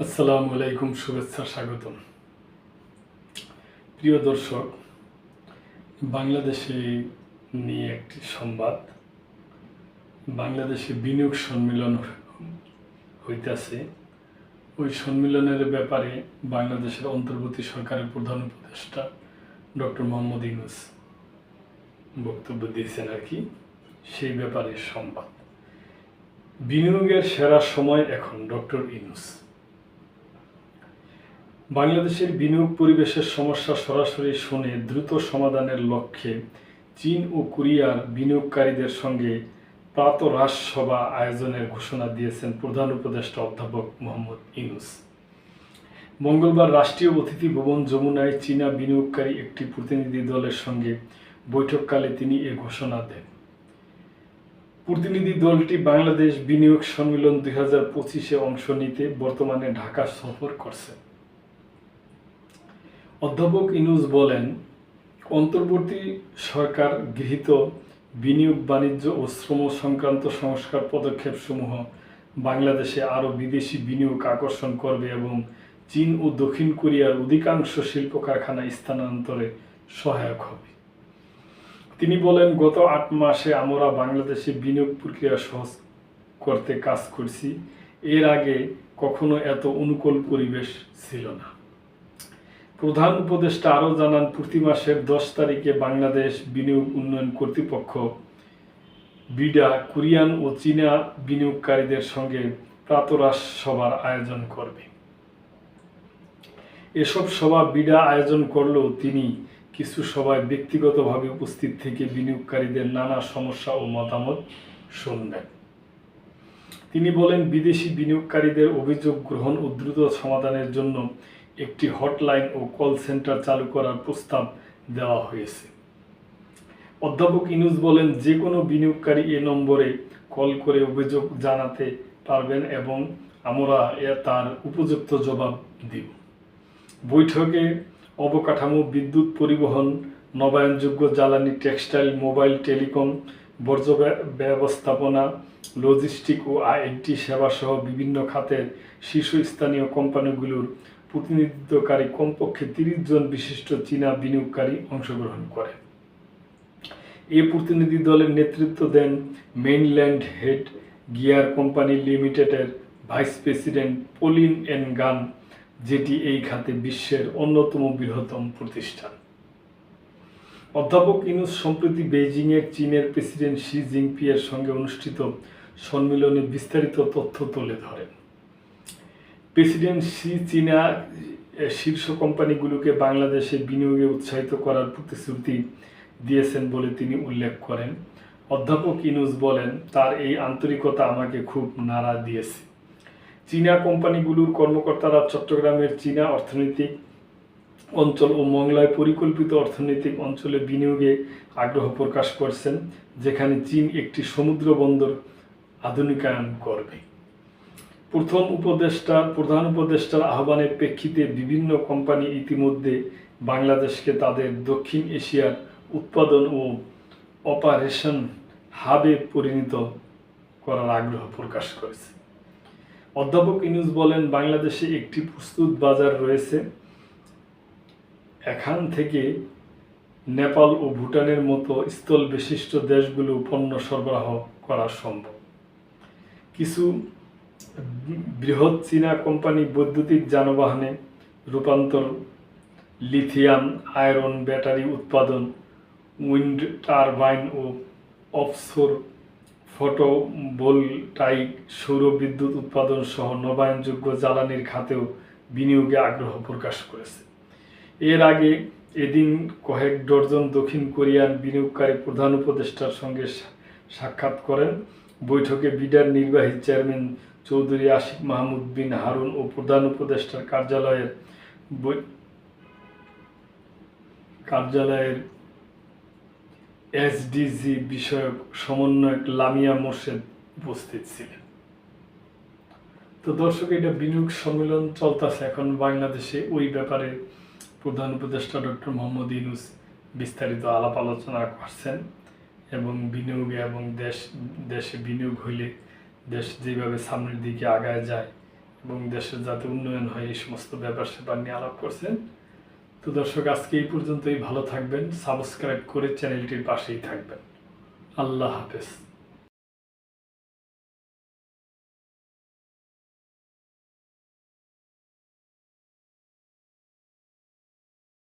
আসসালামু আলাইকুম, শুভেচ্ছা, স্বাগতম। প্রিয় দর্শক, বাংলাদেশে নিয়ে একটি সংবাদ। বাংলাদেশে বিনিয়োগ সম্মেলন হইতেছে। ওই সম্মেলনের ব্যাপারে বাংলাদেশের অন্তর্বর্তী সরকারের প্রধান উপদেষ্টা ডক্টর মোহাম্মদ ইউনূস বক্তব্য দিয়েছেন আর কি। সেই ব্যাপারে সংবাদ। বিনিয়োগের সেরা সময় এখন, ডক্টর ইউনূস। বাংলাদেশের বিনিয়োগ পরিবেশের সমস্যা সরাসরি শুনে দ্রুত সমাধানের লক্ষ্যে চীন ও কোরিয়ার বিনিয়োগকারীদের সঙ্গে প্রাতঃরাশ-সভা আয়োজনের ঘোষণা দিয়েছেন প্রধান উপদেষ্টা অধ্যাপক মোহাম্মদ ইউনূস। মঙ্গলবার রাষ্ট্রীয় অতিথি ভবন যমুনায় চীনা বিনিয়োগকারী একটি প্রতিনিধি দলের সঙ্গে বৈঠককালে তিনি এ ঘোষণা দেন। প্রতিনিধি দলটি বাংলাদেশ বিনিয়োগ সম্মেলন 2025-এ অংশ নিতে বর্তমানে ঢাকা সফর করছে। অধ্যাপক ইউনূস বলেন, অন্তর্বর্তী সরকার গৃহীত বিনিয়োগ, বাণিজ্য ও শ্রম সংক্রান্ত সংস্কার পদক্ষেপসমূহ বাংলাদেশে আরও বিদেশি বিনিয়োগ আকর্ষণ করবে এবং চীন ও দক্ষিণ কোরিয়ার অধিকাংশ শিল্প কারখানা স্থানান্তরে সহায়ক হবে। তিনি বলেন, গত 8 মাসে আমরা বাংলাদেশে বিনিয়োগ প্রক্রিয়া সহজ করতে কাজ করছি। এর আগে কখনো এত অনুকূল পরিবেশ ছিল না। প্রধান উপদেষ্টা আরও জানান, প্রতি মাসের 10 তারিখে বাংলাদেশ বিনিয়োগ উন্নয়ন কর্তৃপক্ষ বিডা কোরিয়ান ও চীনা বিনিয়োগকারীদের সঙ্গে প্রাতঃরাশ সভার আয়োজন করবে। এসব সভা বিডা আয়োজন করলেও তিনি কিছু সভায় ব্যক্তিগতভাবে উপস্থিত থেকে বিনিয়োগকারীদের নানা সমস্যা ও মতামত শুনবেন। তিনি বলেন, বিদেশি বিনিয়োগকারীদের অভিযোগ গ্রহণ ও দ্রুত সমাধানের জন্য একটি হটলাইন ও কল সেন্টার চালু করার প্রস্তাব দেওয়া হয়েছে। অধ্যাপক ইউনূস বলেন, যে কোনো বিনিয়োগকারী এ নম্বরে কল করে অভিযোগ জানাতে পারবেন এবং আমরা তার উপযুক্ত জবাব দিব। বৈঠকে অবকাঠামো, বিদ্যুৎ, পরিবহন, নবায়নযোগ্য জ্বালানি, টেক্সটাইল, মোবাইল, টেলিকম, বর্জ্য ব্যবস্থাপনা, লজিস্টিক ও আইটি সেবাসহ বিভিন্ন খাতের শীর্ষস্থানীয় কোম্পানিগুলোর প্রতিনিধিত্বকারী কমপক্ষে 30 জন বিশিষ্ট চীনা বিনিয়োগকারী অংশগ্রহণ করে। এই প্রতিনিধি দলের নেতৃত্ব দেন মেইনল্যান্ড হেড গিয়ার কোম্পানি লিমিটেডের ভাইস প্রেসিডেন্ট পলিন এন গান, যেটি এই খাতে বিশ্বের অন্যতম বৃহত্তম প্রতিষ্ঠান। অধ্যাপক ইউনূস সম্প্রতি বেইজিংয়ের চীনের প্রেসিডেন্ট শি জিনপিংয়ের সঙ্গে অনুষ্ঠিত সম্মেলনে বিস্তারিত তথ্য তুলে ধরেন। প্রেসিডেন্ট শি চীনা শীর্ষ কোম্পানিগুলোকে বাংলাদেশে বিনিয়োগে উৎসাহিত করার প্রতিশ্রুতি দিয়েছেন বলে তিনি উল্লেখ করেন। অধ্যাপক ইউনূস বলেন, তার এই আন্তরিকতা আমাকে খুব নাড়া দিয়েছে। চীনা কোম্পানিগুলোর কর্মকর্তারা চট্টগ্রামের চীনা অর্থনৈতিক অঞ্চল ও মংলায় পরিকল্পিত অর্থনৈতিক অঞ্চলে বিনিয়োগে আগ্রহ প্রকাশ করছেন, যেখানে চীন একটি সমুদ্র বন্দর আধুনিকায়ন করবে। প্রধান উপদেষ্টার আহ্বানের প্রেক্ষিতে বিভিন্ন কোম্পানি ইতিমধ্যে বাংলাদেশকে তাদের দক্ষিণ এশিয়ার উৎপাদন ও অপারেশন হাবে পরিণত করার আগ্রহ প্রকাশ করেছে। অধ্যাপক ইউনূস বলেন, বাংলাদেশে একটি প্রস্তুত বাজার রয়েছে। এখান থেকে নেপাল ও ভুটানের মতো স্থল বিশিষ্ট দেশগুলো পণ্য সরবরাহ করা সম্ভব। কিছু বৃহৎ চীনা কোম্পানি বৈদ্যুতিক যানবাহনে রূপান্তর, লিথিয়াম আয়রন ব্যাটারি উৎপাদন, উইন্ড টারবাইন ও অফশোর ফটোভোলটাইক সৌর বিদ্যুৎ উৎপাদন সহ নবায়নযোগ্য জ্বালানির খাতেও বিনিয়োগে আগ্রহ প্রকাশ করেছে। এর আগে এদিন কয়েক ডজন দক্ষিণ কোরিয়ান বিনিয়োগকারী প্রধান উপদেষ্টার সঙ্গে সাক্ষাৎ করেন। বৈঠকে বিডার নির্বাহী চেয়ারম্যান চৌধুরী আশিক মাহমুদ বিন হারুন ও প্রধান উপদেষ্টার কার্যালয়ের এসডিজি বিষয়ক সমন্বয়ক লামিয়া মোর্শেদ উপস্থিত ছিলেন। তো দর্শক, এটা বিনিয়োগ সম্মেলন চলতেছে এখন বাংলাদেশে। ওই ব্যাপারে প্রধান উপদেষ্টা ডক্টর মোহাম্মদ ইউনূস বিস্তারিত আলাপ আলোচনা করছেন এবং বিনিয়োগে এবং দেশে বিনিয়োগ হইলে দেশ যেভাবে সামনের দিকে আগায় যায় এবং দেশের যাতে উন্নয়ন হয় এই সমস্ত ব্যাপার স্যাপার নিয়ে আলাপ করছেন। তো দর্শক, আজকে এই পর্যন্তই। ভালো থাকবেন, সাবস্ক্রাইব করে চ্যানেলটির পাশেই থাকবেন। আল্লাহ হাফেজ।